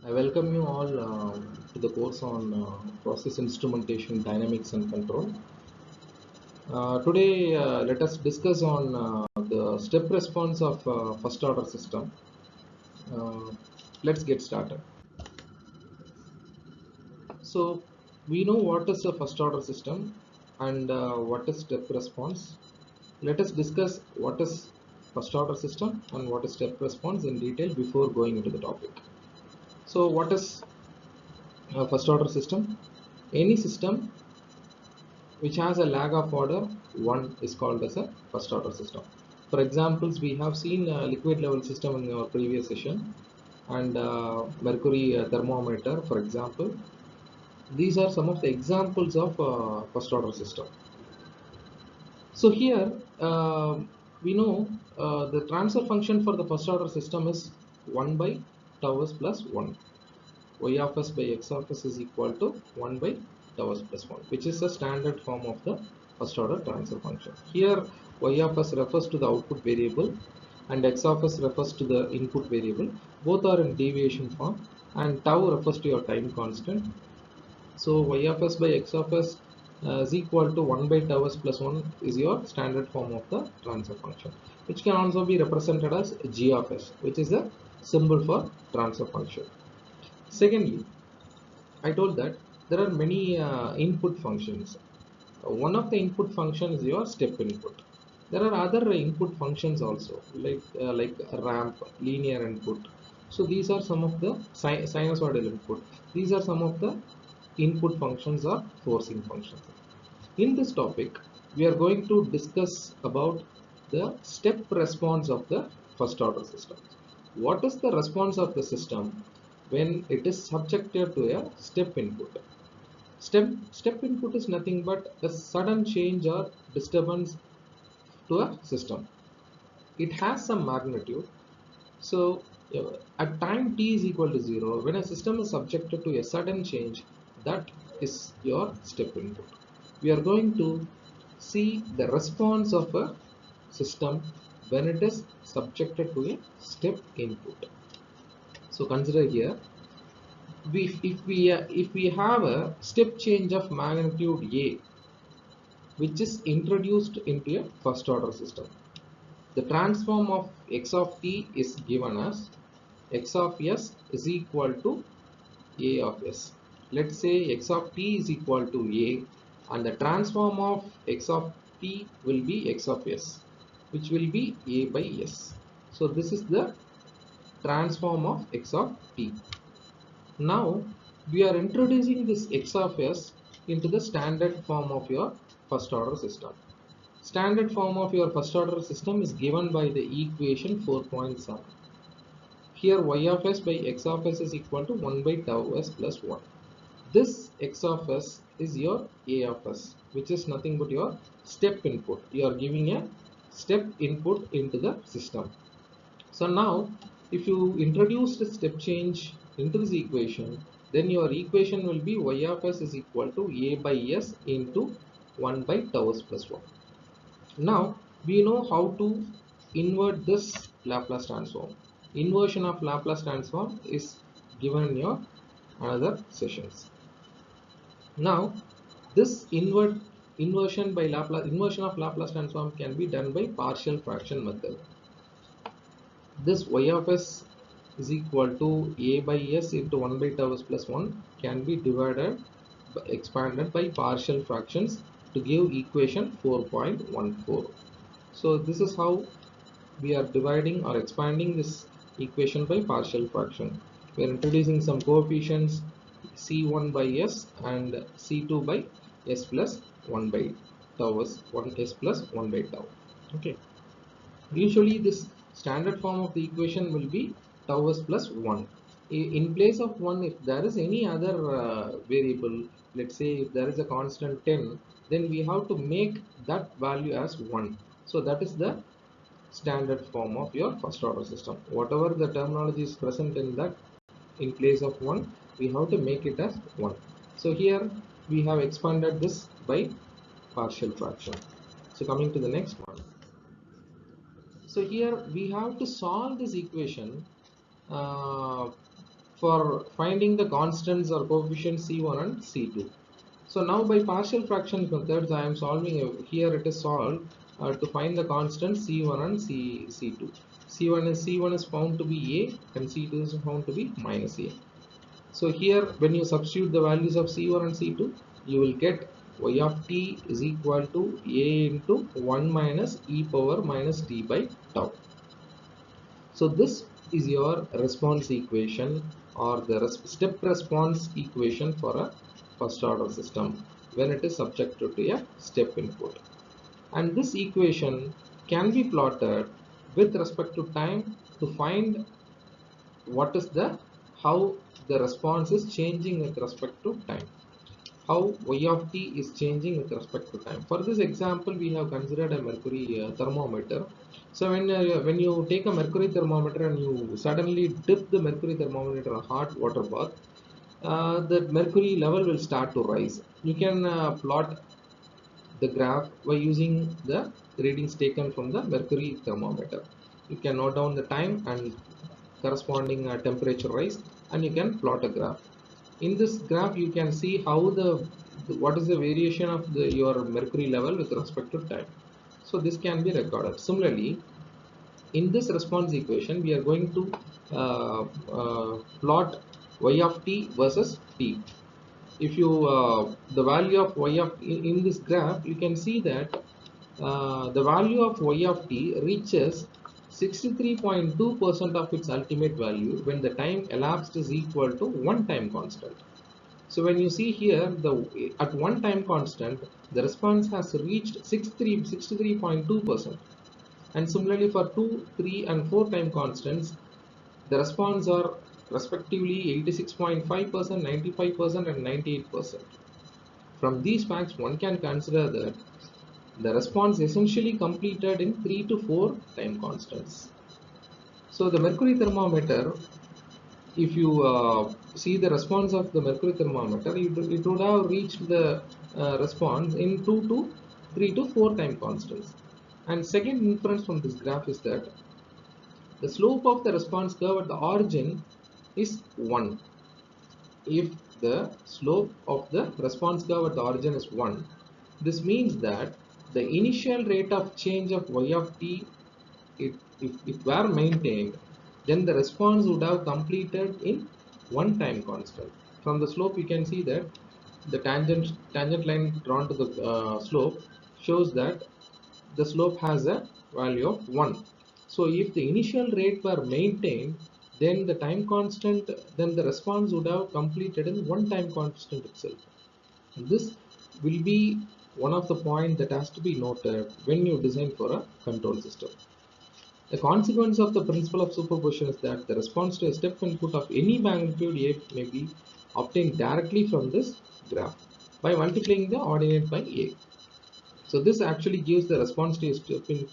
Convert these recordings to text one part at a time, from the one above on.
I welcome you all to the course on process instrumentation, dynamics, and control. Today, let us discuss on the step response of first order system. Uh, let's get started. So, we know what is a first order system and what is step response. Let us discuss what is first order system and what is step response in detail before going into the topic. So, what is first order system? Any system which has a lag of order 1 is called as a first order system. For examples, we have seen a liquid level system in our previous session and mercury thermometer, for example. These are some of the examples of first order system. So here we know the transfer function for the first order system is 1 by tau s plus 1. Y of s by x of s is equal to 1 by tau s plus 1, which is the standard form of the first order transfer function. Here y of s refers to the output variable and x of s refers to the input variable. Both are in deviation form and tau refers to your time constant. So y of s by x of s is equal to 1 by tau s plus 1 is your standard form of the transfer function, which can also be represented as g of s, which is a symbol for transfer function. Secondly, I told that there are many input functions. One of the input functions is your step input. There are other input functions also, like ramp, linear input. So these are some of the sinusoidal input. These are some of the input functions or forcing functions. In this topic, we are going to discuss about the step response of the first order system. What is the response of the system when it is subjected to a step input? Step input is nothing but a sudden change or disturbance to a system. It has some magnitude. So at time t is equal to 0, when a system is subjected to a sudden change, that is your step input. We are going to see the response of a system when it is subjected to a step input. So consider here, if we have a step change of magnitude a, which is introduced into a first order system, the transform of x of t is given as x of s is equal to a of s. Let's say x of t is equal to a and the transform of x of t will be x of s, which will be a by s. So this is the transform of x of t. Now we are introducing this x of s into the standard form of your first order system. Standard form of your first order system is given by the equation 4.7. Here y of s by x of s is equal to 1 by tau s plus 1. This x of s is your a of s, which is nothing but your step input. You are giving a step input into the system. So now if you introduce the step change into this equation, then your equation will be y of s is equal to a by s into 1 by tau s plus 1. Now we know how to invert this Laplace transform. Inversion of Laplace transform is given in your another sessions. Now this inversion of Laplace transform can be done by partial fraction method. This y of s is equal to a by s into 1 by tau s plus 1 can be expanded by partial fractions to give equation 4.14. So this is how we are dividing or expanding this equation by partial fraction. We are introducing some coefficients c1 by s and c2 by s plus 1 by tau s 1 s plus 1 by tau. Okay. Usually this standard form of the equation will be tau s plus 1. In place of 1, if there is any other variable, let's say if there is a constant 10, then we have to make that value as 1. So that is the standard form of your first order system. Whatever the terminology is present in that, in place of 1, we have to make it as 1. So here we have expanded this by partial fraction. So coming to the next one. So here we have to solve this equation uh, for finding the constants or coefficients C1 and C2. So now by partial fraction methods, I am solving here it is solved to find the constants C1 and C2. C1 is found to be A and C2 is found to be minus A. So here when you substitute the values of C1 and C2, you will get y of t is equal to A into 1 minus e power minus t by tau. So this is your response equation or the step response equation for a first order system when it is subjected to a step input. And this equation can be plotted with respect to time to find what is the how the response is changing with respect to time, how y of t is changing with respect to time. For this example, we have considered a mercury thermometer. So when you take a mercury thermometer and you suddenly dip the mercury thermometer in a hot water bath, the mercury level will start to rise. You can plot the graph by using the readings taken from the mercury thermometer. You can note down the time and corresponding temperature rise, and you can plot a graph. In this graph you can see how what is the variation of your mercury level with respect to time. So this can be recorded. Similarly, in this response equation we are going to plot y of t versus t. If you the value of y of in this graph, you can see that the value of y of t reaches 63.2% of its ultimate value when the time elapsed is equal to one time constant. So when you see here, at one time constant, the response has reached 63.2%. And similarly for 2, 3 and 4 time constants, the response are respectively 86.5%, 95% and 98%. From these facts, one can consider that the response essentially completed in 3 to 4 time constants. So the mercury thermometer, if you see the response of the mercury thermometer, it would have reached the response in 2 to 3 to 4 time constants. And second inference from this graph is that the slope of the response curve at the origin is 1. If the slope of the response curve at the origin is 1, this means that the initial rate of change of y of t, if it were maintained, then the response would have completed in one time constant. From the slope you can see that the tangent line drawn to the slope shows that the slope has a value of 1. So if the initial rate were maintained, then the time constant, then the response would have completed in one time constant itself. This will be one of the points that has to be noted when you design for a control system. The consequence of the principle of superposition is that the response to a step input of any magnitude A may be obtained directly from this graph by multiplying the ordinate by A. So this actually gives the response to a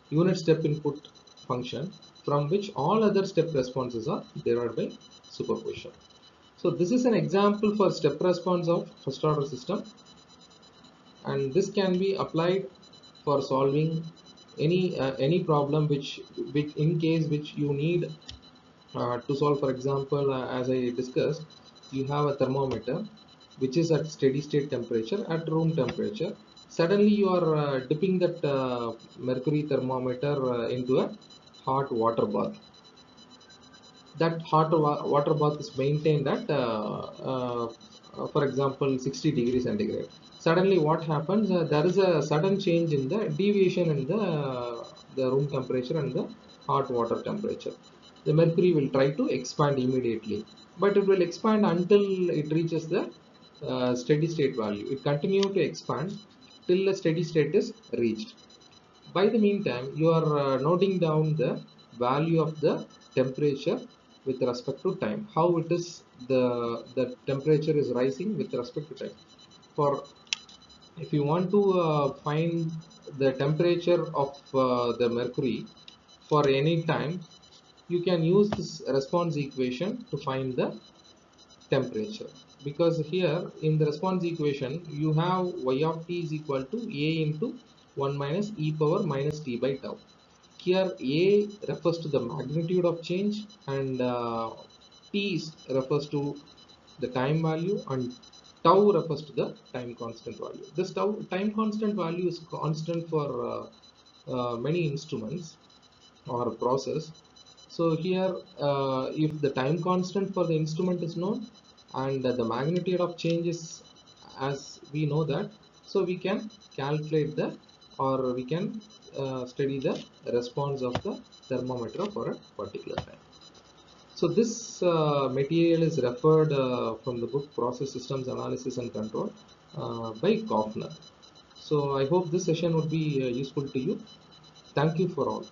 unit step input function from which all other step responses are derived by superposition. So this is an example for step response of first order system, and this can be applied for solving any problem which in case which you need to solve. For example, as I discussed, you have a thermometer which is at steady state temperature at room temperature. Suddenly you are dipping that mercury thermometer into a hot water bath. That water bath is maintained at for example 60 degrees centigrade. Suddenly what happens, there is a sudden change in the deviation in the room temperature and the hot water temperature. The mercury will try to expand immediately, but it will expand until it reaches the steady state value. It continue to expand till the steady state is reached. By the meantime, you are noting down the value of the temperature with respect to time, how it is the temperature is rising with respect to time. For if you want to find the temperature of the mercury for any time, you can use this response equation to find the temperature, because here in the response equation you have y of t is equal to a into 1 minus e power minus t by tau. Here a refers to the magnitude of change, and refers to the time value and tau refers to the time constant value. This time constant value is constant for many instruments or process. So here, if the time constant for the instrument is known and the magnitude of change is as we know that, so we can calculate the, or we can study the response of the thermometer for a particular time. So this material is referred from the book Process Systems Analysis and Control by Kaufner. So I hope this session would be useful to you. Thank you for all.